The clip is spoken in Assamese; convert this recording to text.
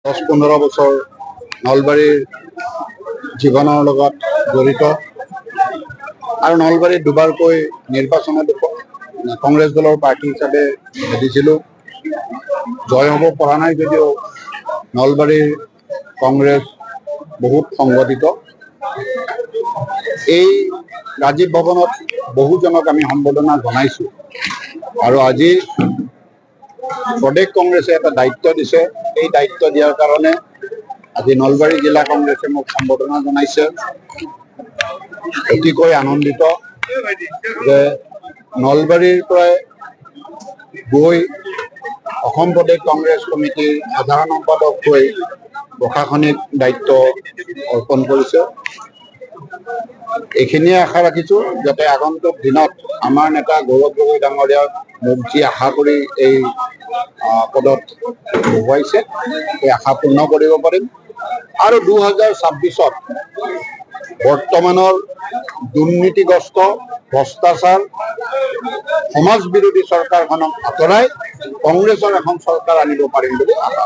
10-15 বছৰ নলবাৰীৰ জীৱনৰ লগত জড়িত আৰু নলবাৰীত দুবাৰকৈ নিৰ্বাচনত কংগ্ৰেছ দলৰ প্ৰাৰ্থী হিচাপে দিছিলোঁ। জয় হ'ব পৰা নাই যদিও নলবাৰীৰ কংগ্ৰেছ বহুত সংগঠিত। এই ৰাজীৱ ভৱনত বহুজনক আমি সম্বৰ্ধনা জনাইছোঁ আৰু আজি প্ৰদেশ কংগ্ৰেছে এটা দায়িত্ব দিছে। এই দায়িত্ব দিয়াৰ কাৰণে আজি নলবাৰী জিলা কংগ্ৰেছে মোক সম্বৰ্ধনা জনাইছে। অতিকৈ আনন্দিত যে নলবাৰীৰ পৰাই গৈ অসম প্ৰদেশ কংগ্ৰেছ কমিটিৰ সাধাৰণ সম্পাদক হৈ প্ৰশাসনিক দায়িত্ব অৰ্পণ কৰিছে। এইখিনিয়ে আশা ৰাখিছোঁ যাতে আগন্তুক দিনত আমাৰ নেতা গৌৰৱ গগৈ ডাঙৰীয়াক মোক যি আশা কৰি এই পদত বহুৱাইছে সেই আশা পূৰ্ণ কৰিব পাৰিম আৰু 2026ত বৰ্তমানৰ দুৰ্নীতিগ্ৰস্ত ভ্ৰষ্টাচাৰ সমাজ বিৰোধী চৰকাৰখনক আঁতৰাই কংগ্ৰেছৰ এখন চৰকাৰ আনিব পাৰিম বুলি আশা